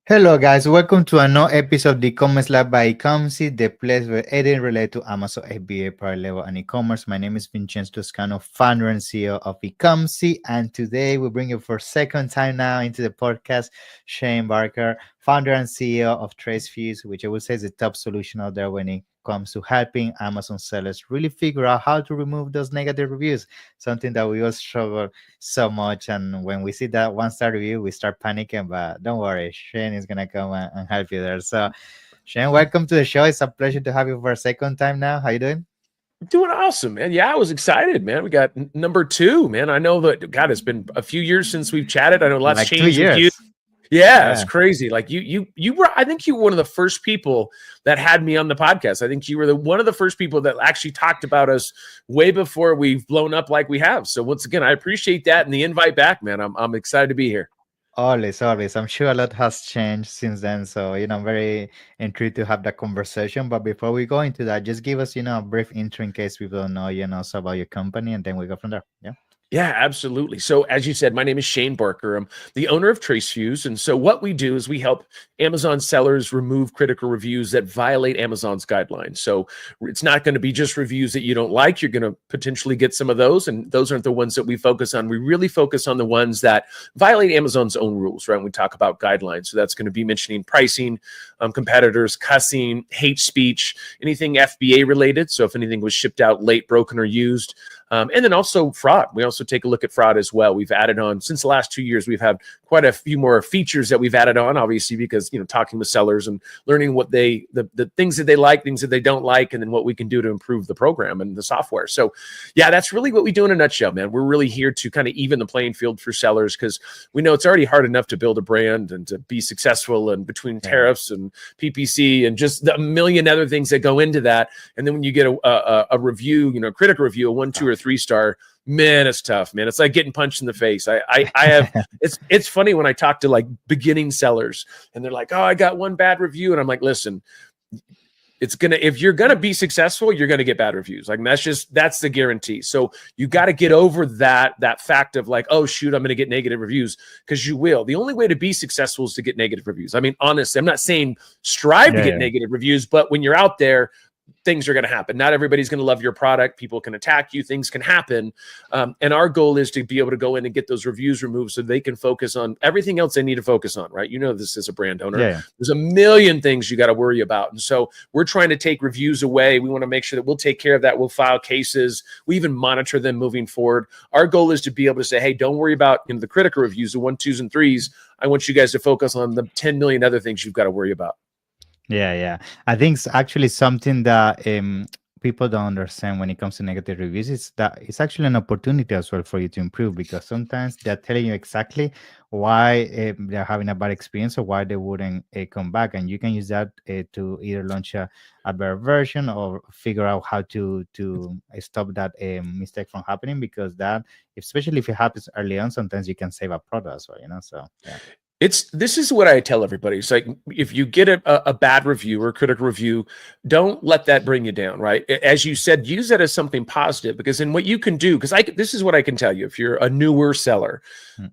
Hello, guys. Welcome to another episode of the e-commerce lab by Ecomcy, the place where everything related to Amazon FBA, private label, and e-commerce. My name is Vincenzo Toscano, founder and CEO of Ecomcy, and today we bring you for second time now into the podcast Shane Barker, founder and CEO of TraceFuse, which I would say is the top solution out there when it comes to helping Amazon sellers really figure out how to remove those negative reviews. Something that we all struggle so much. And when we see that one-star review, we start panicking. But don't worry, Shane is gonna come and help you there. So, Shane, welcome to the show. It's a pleasure to have you for a second time now. How you doing? Doing awesome, man. Yeah, I was excited, man. We got number 2, man. I know that, God, it's been a few years since we've chatted. I know lots Like changed 2 with you. years. Yeah, it's crazy. Like you were, I think you were one of the first people that had me on the podcast. I think you were one of the first people that actually talked about us way before we've blown up like we have. So once again, I appreciate that and the invite back, man. I'm excited to be here. Always, always. I'm sure a lot has changed since then. So, I'm very intrigued to have that conversation. But before we go into that, just give us, a brief intro in case people don't know, so about your company, and then we go from there. Yeah. Yeah, absolutely. So as you said, my name is Shane Barker. I'm the owner of TraceFuse. And so what we do is we help Amazon sellers remove critical reviews that violate Amazon's guidelines. So it's not going to be just reviews that you don't like. You're going to potentially get some of those. And those aren't the ones that we focus on. We really focus on the ones that violate Amazon's own rules, right? When we talk about guidelines. So that's going to be mentioning pricing, competitors, cussing, hate speech, anything FBA related. So if anything was shipped out late, broken, or used. And then also fraud. We also take a look at fraud as well. We've added on, since the last 2 years, we've had quite a few more features that we've added on, obviously, because, talking with sellers and learning what the things that they like, things that they don't like, and then what we can do to improve the program and the software. So yeah, that's really what we do in a nutshell, man. We're really here to kind of even the playing field for sellers because we know it's already hard enough to build a brand and to be successful, and between tariffs and PPC and just the million other things that go into that. And then when you get a review, a critical review, a 1, 2, or 3-star, man, it's tough, man. It's like getting punched in the face. I have, it's funny when I talk to like beginning sellers and they're like, oh, I got one bad review. And I'm like, listen, if you're going to be successful, you're going to get bad reviews. Like that's the guarantee. So you got to get over that fact of like, oh shoot, I'm going to get negative reviews, because you will. The only way to be successful is to get negative reviews. I mean, honestly, I'm not saying strive to get negative reviews, but when you're out there, things are going to happen. Not everybody's going to love your product. People can attack you. Things can happen. And our goal is to be able to go in and get those reviews removed so they can focus on everything else they need to focus on, right? This is a brand owner. There's a million things you got to worry about. And so we're trying to take reviews away. We want to make sure that we'll take care of that. We'll file cases. We even monitor them moving forward. Our goal is to be able to say, hey, don't worry about the critical reviews, the 1, 2s, and 3s. I want you guys to focus on the 10 million other things you've got to worry about. Yeah. I think it's actually something that people don't understand when it comes to negative reviews. It's that it's actually an opportunity as well for you to improve, because sometimes they're telling you exactly why they're having a bad experience or why they wouldn't come back, and you can use that to either launch a better version or figure out how to stop that mistake from happening, because that, especially if it happens early on, sometimes you can save a product as well. So yeah. This is what I tell everybody. It's like, if you get a bad review or a critical review, don't let that bring you down, right? As you said, use that as something positive, because then what you can do, because this is what I can tell you. If you're a newer seller,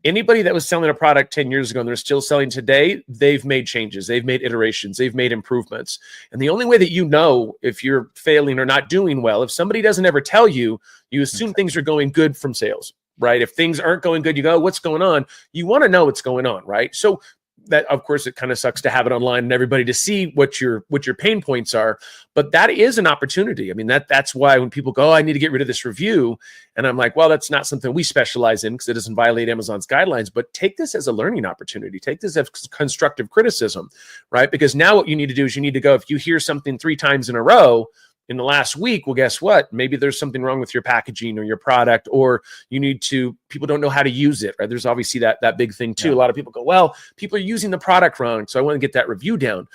anybody that was selling a product 10 years ago and they're still selling today, they've made changes, they've made iterations, they've made improvements. And the only way that if you're failing or not doing well, if somebody doesn't ever tell you, you assume things are going good from sales. Right? If things aren't going good, you go, what's going on? You want to know what's going on, right? So that, of course, it kind of sucks to have it online and everybody to see what your pain points are, but that is an opportunity. I mean, that's why when people go, oh, I need to get rid of this review, and I'm like, well, that's not something we specialize in because it doesn't violate Amazon's guidelines, but take this as a learning opportunity. Take this as constructive criticism, right? Because now what you need to do is you need to go, if you hear something 3 times in a row in the last week, well, guess what? Maybe there's something wrong with your packaging or your product, or people don't know how to use it, right? There's obviously that big thing too. A lot of people go, well, people are using the product wrong, so I want to get that review down.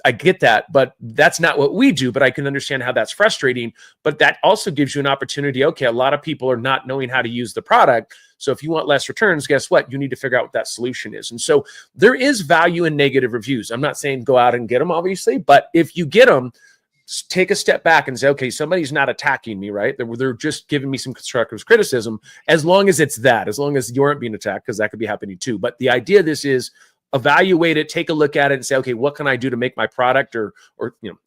I get that, but that's not what we do, but I can understand how that's frustrating. But that also gives you an opportunity. Okay, a lot of people are not knowing how to use the product. So if you want less returns, guess what? You need to figure out what that solution is. And so there is value in negative reviews. I'm not saying go out and get them, obviously, but if you get them, take a step back and say, okay, somebody's not attacking me, right? They're just giving me some constructive criticism, as long as it's that, as long as you aren't being attacked, because that could be happening too. But the idea of this is, evaluate it, take a look at it, and say, okay, what can I do to make my product or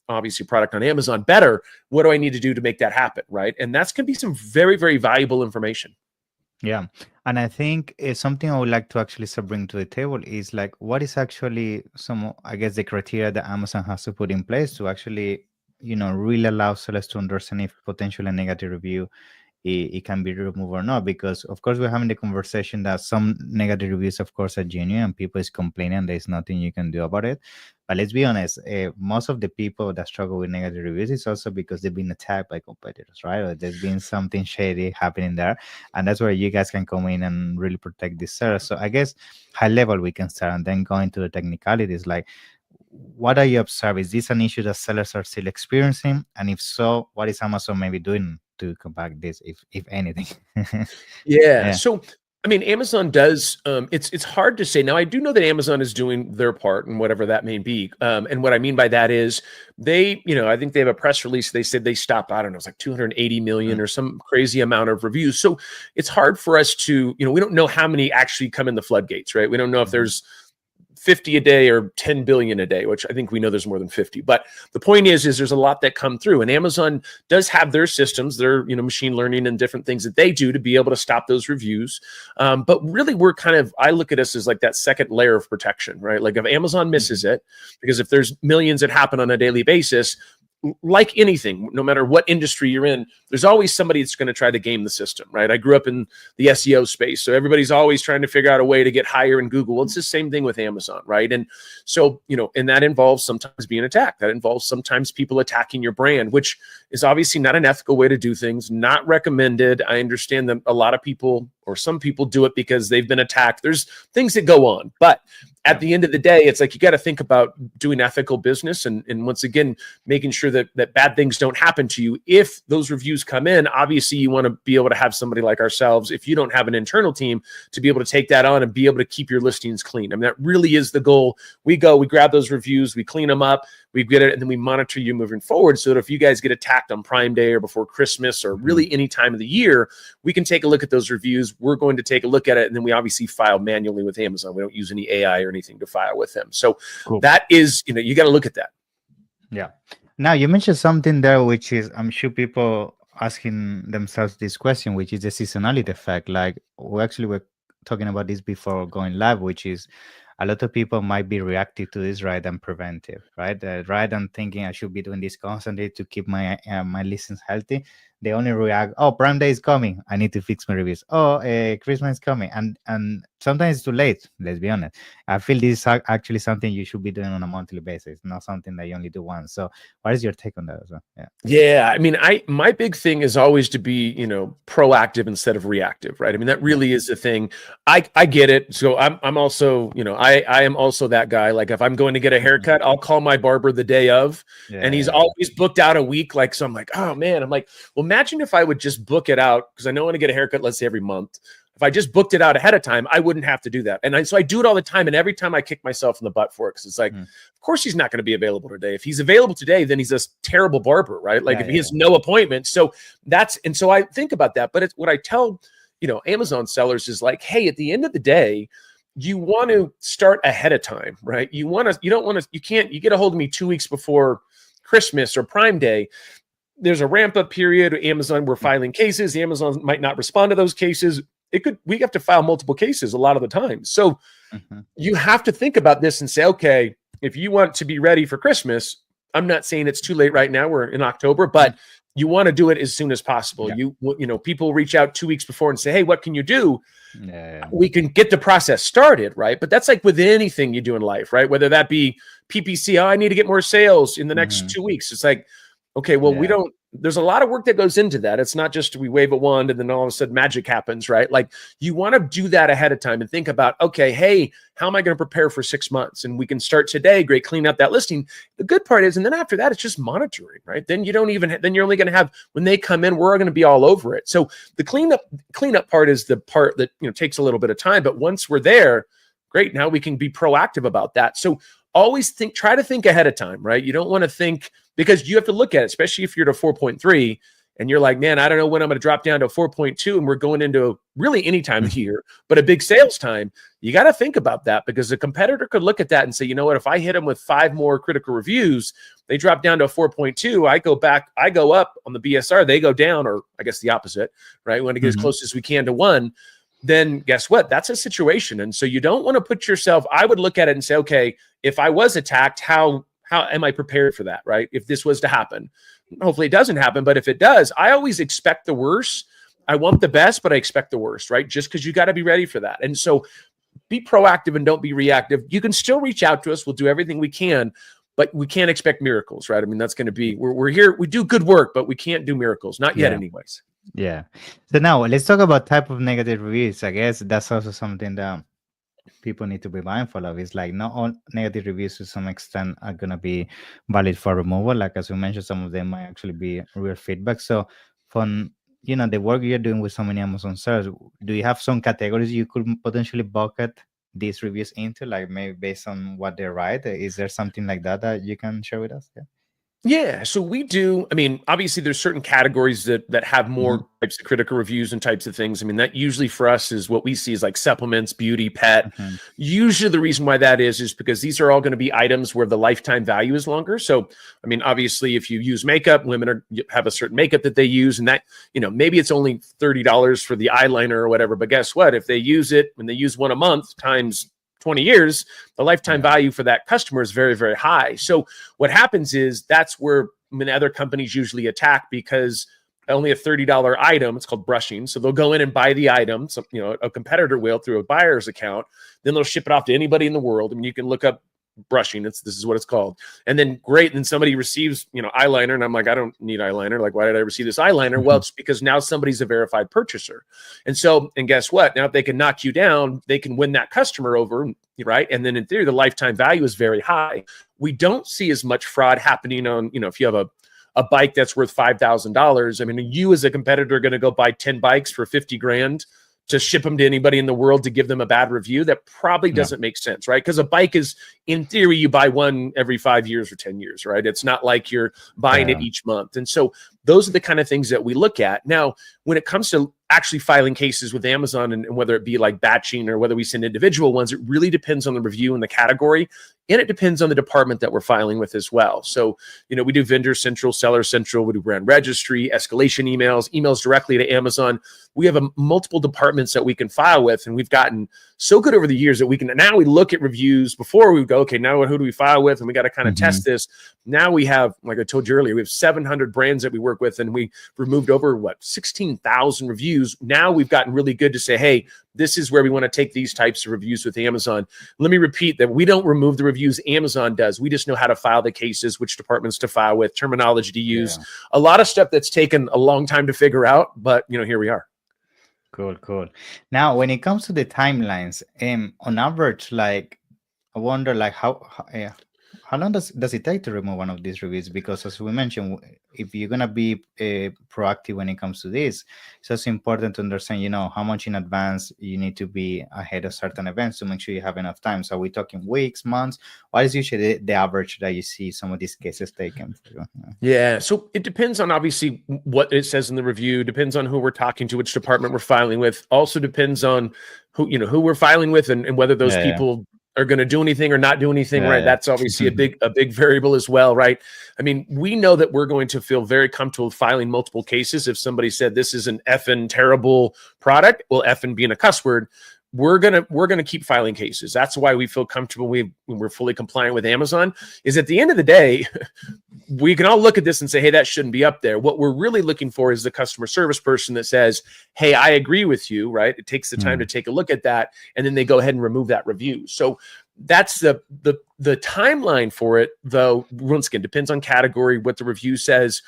obviously product on Amazon better? What do I need to do to make that happen, right? And that's going to be some very, very valuable information. Yeah. And I think something I would like to actually bring to the table is like, what is actually some, I guess, the criteria that Amazon has to put in place to actually, really allow sellers to understand if potentially a negative review it can be removed or not, because of course we're having the conversation that some negative reviews of course are genuine and people is complaining, there's nothing you can do about it. But let's be honest, most of the people that struggle with negative reviews is also because they've been attacked by competitors, right? Or there's been something shady happening there, and that's where you guys can come in and really protect this sellers. So I guess high level we can start and then go into the technicalities, like what are you observing? Is this an issue that sellers are still experiencing? And if so, what is Amazon maybe doing to combat this, if anything? Yeah. Yeah. So, I mean, Amazon does. It's hard to say. Now, I do know that Amazon is doing their part, and whatever that may be. And what I mean by that is they, I think they have a press release. They said they stopped. I don't know, it's like 280 million or some crazy amount of reviews. So it's hard for us to, we don't know how many actually come in the floodgates, right? We don't know if there's 50 a day or 10 billion a day, which I think we know there's more than 50. But the point is there's a lot that come through, and Amazon does have their systems, their machine learning and different things that they do to be able to stop those reviews. But really, I look at us as like that second layer of protection, right? Like if Amazon misses it, because if there's millions that happen on a daily basis, like anything, no matter what industry you're in, there's always somebody that's going to try to game the system, right? I grew up in the SEO space, so everybody's always trying to figure out a way to get higher in Google. Well, it's the same thing with Amazon, right? And so, and that involves sometimes being attacked. That involves sometimes people attacking your brand, which is obviously not an ethical way to do things, not recommended. I understand that a lot of people or some people do it because they've been attacked. There's things that go on, but at the end of the day, it's like you got to think about doing ethical business and once again, making sure that bad things don't happen to you. If those reviews come in, obviously you want to be able to have somebody like ourselves, if you don't have an internal team, to be able to take that on and be able to keep your listings clean. I mean, that really is the goal. We grab those reviews, we clean them up, we get it, and then we monitor you moving forward so that if you guys get attacked on Prime Day or before Christmas or really any time of the year, we can take a look at those reviews. We're going to take a look at it, and then we obviously file manually with Amazon. We don't use any AI or anything to file with them. So that is, you got to look at that. Yeah. Now you mentioned something there, which is, I'm sure people asking themselves this question, which is the seasonality effect. Like we actually were talking about this before going live, which is a lot of people might be reactive to this rather than preventive, right? Rather than thinking I should be doing this constantly to keep my my listings healthy, they only react, oh, Prime Day is coming, I need to fix my reviews. Oh, Christmas is coming, and sometimes it's too late. Let's be honest. I feel this is actually something you should be doing on a monthly basis, not something that you only do once. So, what is your take on that as well? Yeah, I mean, my big thing is always to be, proactive instead of reactive, right? I mean, that really is the thing. I get it. So I'm also, I am also that guy. Like if I'm going to get a haircut, I'll call my barber the day of, and he's always booked out a week. Like, so I'm like, oh man, I'm like, well, imagine if I would just book it out, because I know I want to get a haircut, let's say every month. If I just booked it out ahead of time, I wouldn't have to do that. And so I do it all the time. And every time I kick myself in the butt for it, because it's like, of course he's not going to be available today. If he's available today, then he's a terrible barber, right? Like if he has no appointment. So so I think about that. But it's what I tell, Amazon sellers is like, hey, at the end of the day, you want to start ahead of time, right? You get a hold of me 2 weeks before Christmas or Prime Day. There's a ramp up period. Amazon, we're filing cases. Amazon might not respond to those cases. We have to file multiple cases a lot of the time. So you have to think about this and say, okay, if you want to be ready for Christmas, I'm not saying it's too late right now. We're in October, but you want to do it as soon as possible. Yeah. People reach out 2 weeks before and say, hey, what can you do? Yeah. We can get the process started, right? But that's like with anything you do in life, right? Whether that be PPC, I need to get more sales in the next 2 weeks. It's like, okay, well, there's a lot of work that goes into that. It's not just we wave a wand and then all of a sudden magic happens, right? Like you want to do that ahead of time and think about, okay, hey, how am I going to prepare for 6 months? And we can start today, great, clean up that listing. The good part is, and then after that, it's just monitoring, right? Then you're only going to have, when they come in, we're going to be all over it. So the cleanup part is the part that, takes a little bit of time, but once we're there, great. Now we can be proactive about that. So always try to think ahead of time, right? You don't want to think, because you have to look at it, especially if you're at a 4.3 and you're like, man, I don't know when I'm going to drop down to 4.2, and we're going into really any time of year, but a big sales time, you got to think about that, because a competitor could look at that and say, you know what, if I hit them with 5 more critical reviews, they drop down to a 4.2, I go up on the BSR, they go down, or I guess the opposite, right? We want to get as close as we can to 1. Then guess what? That's a situation. And so you don't want to put yourself, I would look at it and say, okay, if I was attacked, how am I prepared for that, right? If this was to happen, hopefully it doesn't happen, but if it does, I always expect the worst. I want the best, but I expect the worst, right? Just because you got to be ready for that. And so be proactive and don't be reactive. You can still reach out to us. We'll do everything we can, but we can't expect miracles, right? I mean, that's going to be, we're here, we do good work, but we can't do miracles. Not yet anyways. Yeah. So now let's talk about type of negative reviews. I guess that's also something that people need to be mindful of. It's like not all negative reviews to some extent are going to be valid for removal. Like as we mentioned, some of them might actually be real feedback. So from the work you're doing with so many Amazon sellers, do you have some categories you could potentially bucket these reviews into, like maybe based on what they write? Is there something like that you can share with us? Yeah, so we do. I mean, obviously, there's certain categories that have more types of critical reviews and types of things. I mean, that usually for us is what we see is like supplements, beauty, pet. Usually, the reason why that is because these are all going to be items where the lifetime value is longer. So, I mean, obviously, if you use makeup, women have a certain makeup that they use, and that maybe it's only $30 for the eyeliner or whatever. But guess what? If they use it when they use one a month times 20 years, the lifetime value for that customer is very, very high. So what happens is that's where other companies usually attack, because only a $30 item, it's called brushing. So they'll go in and buy the item. So, a competitor will through a buyer's account, then they'll ship it off to anybody in the world. I mean, you can look up brushing. This is what it's called. And then great. Then somebody receives, eyeliner. And I'm like, I don't need eyeliner. Like, why did I receive this eyeliner? Well, it's because now somebody's a verified purchaser. And guess what? Now, if they can knock you down, they can win that customer over, right? And then in theory, the lifetime value is very high. We don't see as much fraud happening on, if you have a bike that's worth $5,000. I mean, you as a competitor are going to go buy 10 bikes for 50 grand to ship them to anybody in the world to give them a bad review. That probably doesn't make sense, right? Because a bike is, in theory, you buy one every 5 years or 10 years, right? It's not like you're buying it each month. And so those are the kind of things that we look at. Now, when it comes to actually filing cases with Amazon, and whether it be like batching or whether we send individual ones, it really depends on the review and the category. And it depends on the department that we're filing with as well. So, we do vendor central, seller central, we do brand registry, escalation emails directly to Amazon. We have multiple departments that we can file with, and we've gotten so good over the years that we look at reviews before we go, okay, now who do we file with? And we got to kind of test this. Now we have, like I told you earlier, we have 700 brands that we work with, and we removed over 16,000 reviews. Now we've gotten really good to say, hey, this is where we want to take these types of reviews with Amazon. Let me repeat that we don't remove the reviews, Amazon does. We just know how to file the cases, which departments to file with, terminology to use. A lot of stuff that's taken a long time to figure out, but here we are. Cool. Now, when it comes to the timelines, on average, like I wonder, like how long does it take to remove one of these reviews? Because as we mentioned, if you're gonna be proactive when it comes to this, it's also important to understand, how much in advance you need to be ahead of certain events to make sure you have enough time. So are we talking weeks, months? What is usually the average that you see some of these cases taken? Yeah, so it depends on obviously what it says in the review. Depends on who we're talking to, which department we're filing with. Also depends on who we're filing with, and whether those people are going to do anything or not do anything, right? That's obviously a big variable as well, right? I mean, we know that we're going to feel very comfortable filing multiple cases. If somebody said this is an effing terrible product, well, effing being a cuss word, we're gonna keep filing cases. That's why we feel comfortable when we're fully compliant with Amazon. Is at the end of the day, we can all look at this and say, hey, that shouldn't be up there. What we're really looking for is the customer service person that says, hey, I agree with you, right? It takes the time to take a look at that, and then they go ahead and remove that review. So that's the timeline for it, though. Once again, depends on category, what the review says.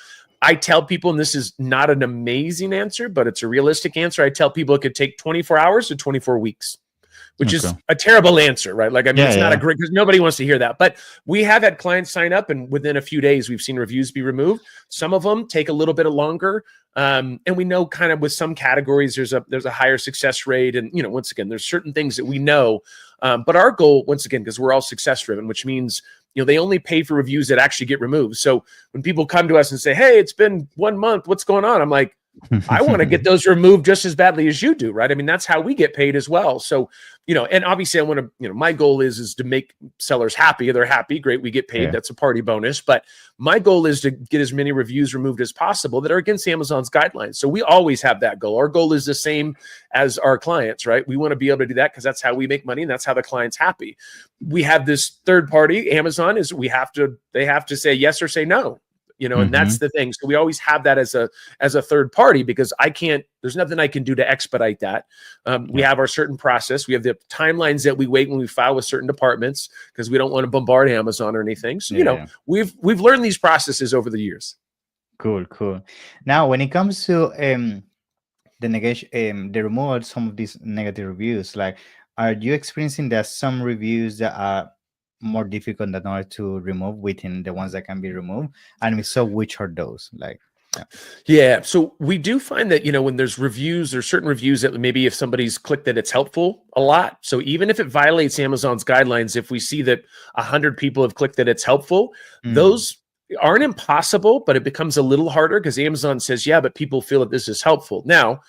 I tell people, and this is not an amazing answer, but it's a realistic answer. I tell people it could take 24 hours to 24 weeks. which Okay. is a terrible answer, right? Like, I mean, Yeah, it's not a yeah. great, because nobody wants to hear that. But we have had clients sign up, and within a few days, we've seen reviews be removed. Some of them take a little bit longer. And we know kind of with some categories, there's a higher success rate. And, once again, there's certain things that we know. But our goal, once again, because we're all success driven, which means, they only pay for reviews that actually get removed. So when people come to us and say, hey, it's been 1 month, what's going on? I'm like, I want to get those removed just as badly as you do, right? I mean, that's how we get paid as well. So, and obviously I want to, my goal is to make sellers happy. They're happy. Great. We get paid. Yeah. That's a party bonus. But my goal is to get as many reviews removed as possible that are against Amazon's guidelines. So we always have that goal. Our goal is the same as our clients, right? We want to be able to do that because that's how we make money and that's how the client's happy. We have this third party, Amazon, they have to say yes or say no. And that's the thing. So we always have that as a third party, because there's nothing I can do to expedite that. We have our certain process. We have the timelines that we wait when we file with certain departments, because we don't want to bombard Amazon or anything. So, we've learned these processes over the years. Cool. Now, when it comes to the negation, the removal of some of these negative reviews, like, are you experiencing that some reviews that are more difficult than others to remove within the ones that can be removed? And if so, which are those? Like, yeah. So we do find that, when there's certain reviews that maybe if somebody's clicked that it's helpful a lot. So even if it violates Amazon's guidelines, if we see that 100 people have clicked that it's helpful, those aren't impossible, but it becomes a little harder because Amazon says, yeah, but people feel that this is helpful. Now,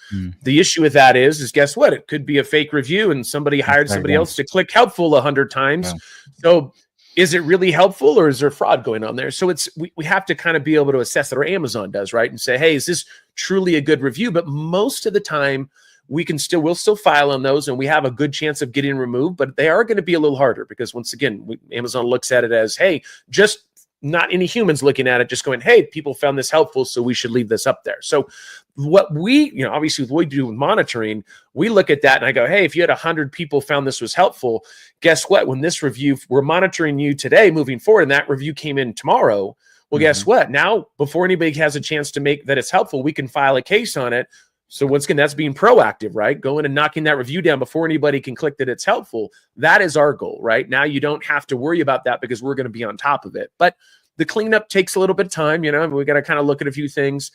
the issue with that is guess what? It could be a fake review and somebody hired somebody else to click helpful 100 times. Yeah. So is it really helpful, or is there fraud going on there? So we have to kind of be able to assess that, or Amazon does, right? And say, hey, is this truly a good review? But most of the time we'll still file on those, and we have a good chance of getting removed, but they are going to be a little harder because, once again, Amazon looks at it as, hey, just not any humans looking at it, just going, hey, people found this helpful, so we should leave this up there. So what we, obviously what we do with monitoring, we look at that and I go, hey, if you had 100 people found this was helpful, guess what? When this review, we're monitoring you today moving forward, and that review came in tomorrow. Well, guess what? Now, before anybody has a chance to make that it's helpful, we can file a case on it. So once again, that's being proactive, right? Going and knocking that review down before anybody can click that it's helpful. That is our goal, right? Now you don't have to worry about that because we're going to be on top of it. But the cleanup takes a little bit of time, we got to kind of look at a few things.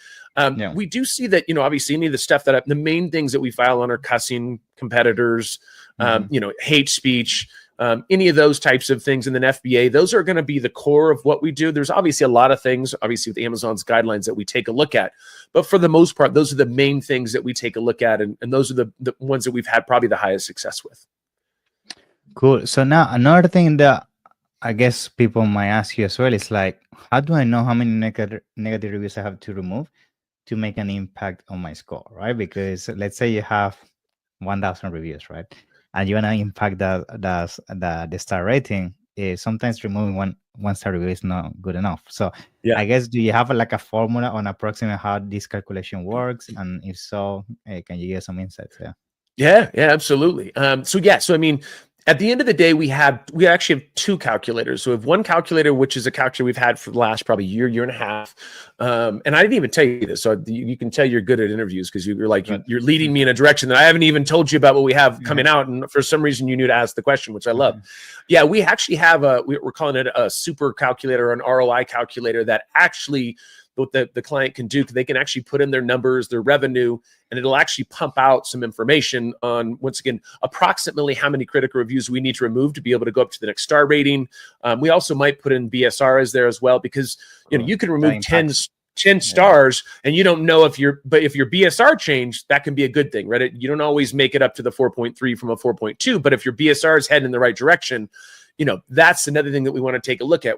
We do see that, obviously any of the stuff the main things that we file on are cussing, competitors, hate speech, any of those types of things. And then FBA, those are going to be the core of what we do. There's obviously a lot of things, obviously with Amazon's guidelines, that we take a look at. But for the most part, those are the main things that we take a look at. And those are the ones that we've had probably the highest success with. Cool. So now another thing that I guess people might ask you as well is like, how do I know how many negative reviews I have to remove to make an impact on my score, right? Because let's say you have 1,000 reviews, right? And you want to impact the star rating. Sometimes removing one star review is not good enough. So I guess, do you have a formula on approximately how this calculation works? And if so, can you give some insights there? Yeah, absolutely. So I mean, at the end of the day, we actually have two calculators. So we have one calculator, which is a calculator we've had for the last probably year and a half. And I didn't even tell you this. So you can tell you're good at interviews because you're like, you're leading me in a direction that I haven't even told you about what we have coming out. And for some reason you knew to ask the question, which I love. Yeah, we actually have we're calling it a super calculator, an ROI calculator that actually what the client can do. They can actually put in their numbers, their revenue, and it'll actually pump out some information on, once again, approximately how many critical reviews we need to remove to be able to go up to the next star rating. We also might put in BSRs there as well, because you can remove 10 stars and you don't know if your BSR changed, that can be a good thing, right? You don't always make it up to the 4.3 from a 4.2, but if your BSR is heading in the right direction, that's another thing that we want to take a look at.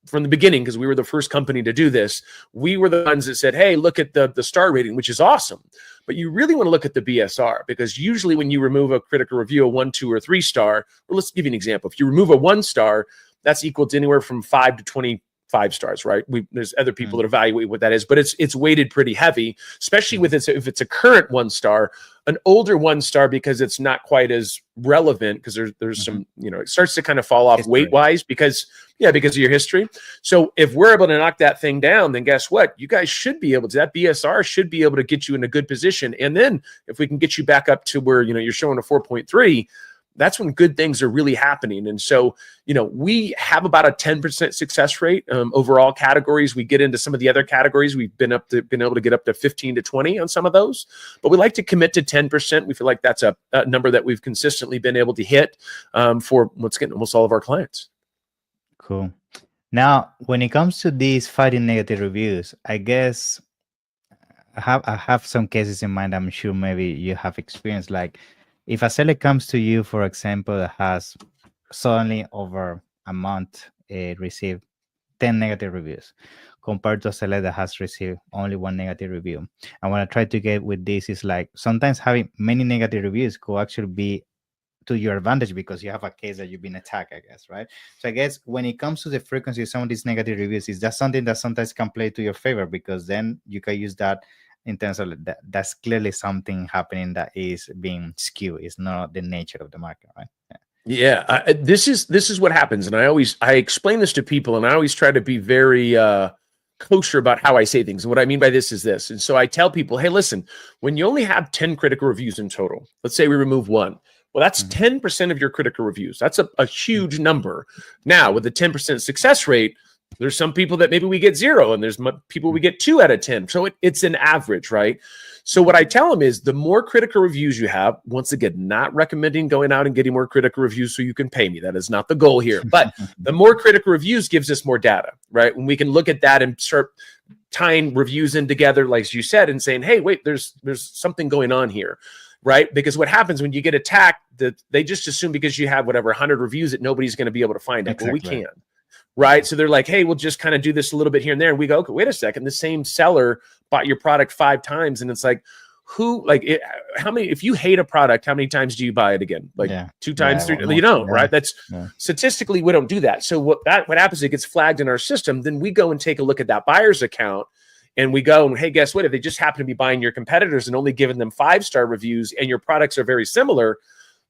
From the beginning, because we were the first company to do this, we were the ones that said, hey, look at the star rating, which is awesome. But you really want to look at the BSR, because usually when you remove a critical review, a 1, 2, or 3 star, or let's give you an example. If you remove a 1 star, that's equal to anywhere from 5 to 25 stars, right? There's other people that evaluate what that is, but it's weighted pretty heavy, especially with if it's a current 1 star, an older 1 star, because it's not quite as relevant, because there's some, it starts to kind of fall off weight wise because of your history. So if we're able to knock that thing down, then guess what? You guys should be able to, that BSR should be able to get you in a good position. And then if we can get you back up to where, you're showing a 4.3, that's when good things are really happening. And so, we have about a 10% success rate over all categories. We get into some of the other categories. We've been able to get up to 15 to 20 on some of those, but we like to commit to 10%. We feel like that's a number that we've consistently been able to hit for almost all of our clients. Cool. Now, when it comes to these fighting negative reviews, I guess I have some cases in mind. I'm sure maybe you have experienced, like if a seller comes to you, for example, that has suddenly over a month received 10 negative reviews compared to a seller that has received only one negative review. And what I try to get with this is like sometimes having many negative reviews could actually be to your advantage because you have a case that you've been attacked, I guess, right? So I guess when it comes to the frequency of some of these negative reviews, is that something that sometimes can play to your favor because then you can use that in terms of that's clearly something happening that is being skewed. It's not the nature of the market, right? Yeah, this is what happens, and I explain this to people, and I always try to be very kosher about how I say things. And what I mean by this is this. And so I tell people, hey, listen, when you only have 10 critical reviews in total, let's say we remove one. Well, that's 10% of your critical reviews. That's a huge number. Now, with a 10% success rate, there's some people that maybe we get 0, and there's people we get 2 out of 10. So it's an average, right? So what I tell them is the more critical reviews you have, once again, not recommending going out and getting more critical reviews so you can pay me. That is not the goal here. But the more critical reviews gives us more data, right? When we can look at that and start tying reviews in together, like you said, and saying, hey, wait, there's something going on here. Right? Because what happens when you get attacked, that they just assume because you have whatever 100 reviews that nobody's going to be able to find it. Exactly. Well, we can. Right? So they're like, hey, we'll just kind of do this a little bit here and there. And we go, okay, wait a second. The same seller bought your product 5 times. And it's like, how many, if you hate a product, how many times do you buy it again? Like 2 times, 3, you don't, right? That's statistically, we don't do that. So what happens, it gets flagged in our system. Then we go and take a look at that buyer's account. And we go and, hey, guess what? If they just happen to be buying your competitors and only giving them 5-star reviews and your products are very similar,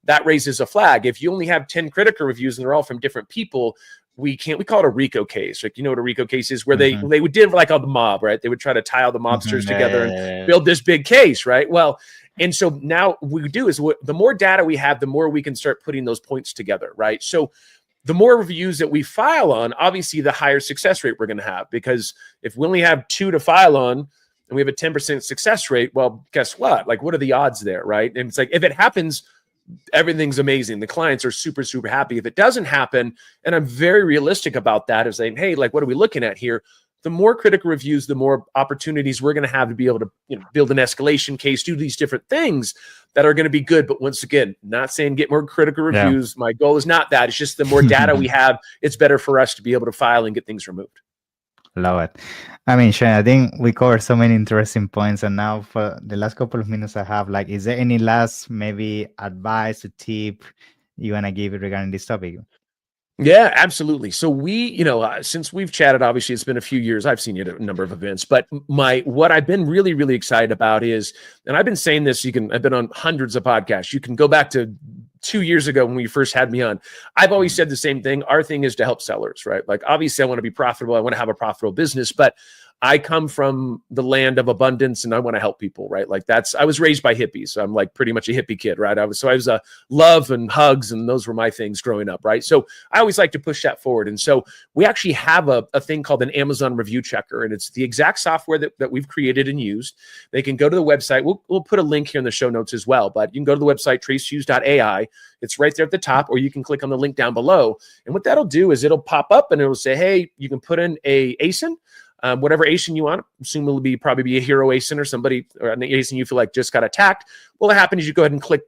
that raises a flag. If you only have 10 critical reviews and they're all from different people, we call it a RICO case. Like, you know what a RICO case is? Where they would do like on the mob, right? They would try to tie all the mobsters together and build this big case, right? Well, and so now what we do is the more data we have, the more we can start putting those points together, right? So the more reviews that we file on, obviously the higher success rate we're going to have, because if we only have 2 to file on and we have a 10% success rate, well, guess what? Like, what are the odds there, right? And it's like, if it happens, everything's amazing. The clients are super, super happy. If it doesn't happen, and I'm very realistic about that, of saying, hey, like, what are we looking at here? The more critical reviews, the more opportunities we're going to have to be able to build an escalation case, do these different things that are going to be good. But once again, not saying get more critical reviews. My goal is not that. It's just the more data we have, it's better for us to be able to file and get things removed. Love it. I mean, Shane, I think we covered so many interesting points. And now for the last couple of minutes I have, like, is there any last maybe advice or tip you want to give regarding this topic? Yeah, absolutely. So we, since we've chatted, obviously it's been a few years. I've seen you at a number of events, but what I've been really, really excited about is, and I've been saying this, I've been on hundreds of podcasts. You can go back to 2 years ago when you first had me on. I've always said the same thing. Our thing is to help sellers, right? Like, obviously I want to be profitable. I want to have a profitable business, but I come from the land of abundance and I want to help people, right? Like, I was raised by hippies. So I'm like pretty much a hippie kid, right? I was a love and hugs, and those were my things growing up, right? So I always like to push that forward. And so we actually have a thing called an Amazon review checker, and it's the exact software that we've created and used. They can go to the website. We'll put a link here in the show notes as well, but you can go to the website, tracefuse.ai. It's right there at the top, or you can click on the link down below. And what that'll do is it'll pop up and it'll say, hey, you can put in a ASIN. Whatever ASIN you want, assume it'll probably be a hero ASIN or somebody, or an ASIN you feel like just got attacked. What will happen is you go ahead and click,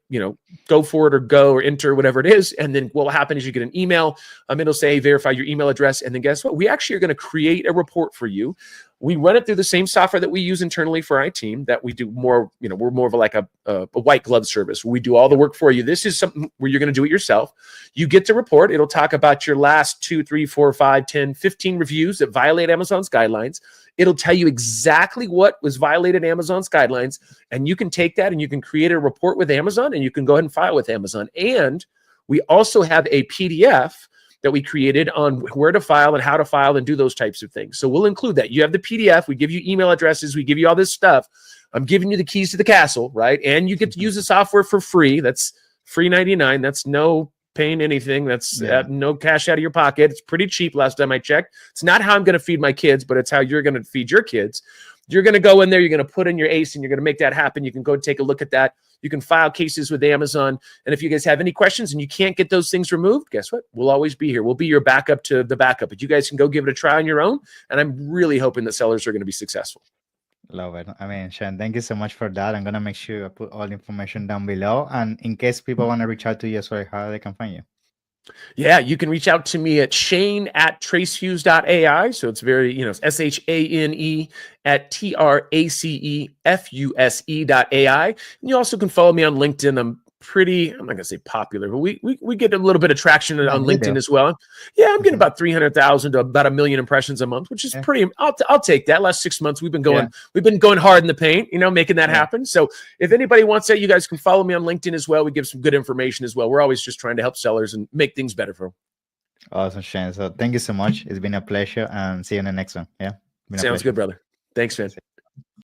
go for it or go or enter, whatever it is. And then what will happen is you get an email. It'll say, verify your email address. And then guess what? We actually are going to create a report for you. We run it through the same software that we use internally for our team, that we do more, we're more of like a white glove service. We do all the work for you. This is something where you're going to do it yourself. You get the report. It'll talk about your last 2, 3, 4, 5, 10, 15 reviews that violate Amazon's guidelines. It'll tell you exactly what was violated Amazon's guidelines. And you can take that and you can create a report with Amazon, and you can go ahead and file with Amazon. And we also have a PDF that we created on where to file and how to file and do those types of things. So we'll include that. You have the PDF. We give you email addresses. We give you all this stuff. I'm giving you the keys to the castle, right? And you get to use the software for free. That's free 99. That's no paying anything. That's Yeah. no cash out of your pocket. It's pretty cheap last time I checked. It's not how I'm going to feed my kids, but it's how you're going to feed your kids. You're going to go in there, you're going to put in your ACE, and you're going to make that happen. You can go take a look at that. You can file cases with Amazon. And if you guys have any questions and you can't get those things removed, guess what? We'll always be here. We'll be your backup to the backup. But you guys can go give it a try on your own. And I'm really hoping that sellers are going to be successful. Love it. I mean, Sean, thank you so much for that. I'm gonna make sure I put all the information down below. And in case people want to reach out to you, sorry, how they can find you. Yeah, you can reach out to me at shane@tracefuse.ai. So it's very, SHANE at TRACEFUSE.ai. And you also can follow me on LinkedIn. I'm not gonna say popular, but we get a little bit of traction Yeah, on you do. LinkedIn as well. Yeah, I'm getting Mhm. about 300,000 to about 1 million impressions a month, which is Yeah, pretty. I'll take that. Last 6 months we've been yeah, going hard in the paint, making that yeah. happen. So if anybody wants that, you guys can follow me on LinkedIn as well. We give some good information as well. We're always just trying to help sellers and make things better for them. Awesome, Shane. So thank you so much. It's been a pleasure, and see you in the next one. Yeah, been a Sounds pleasure. good, brother. Thanks, man.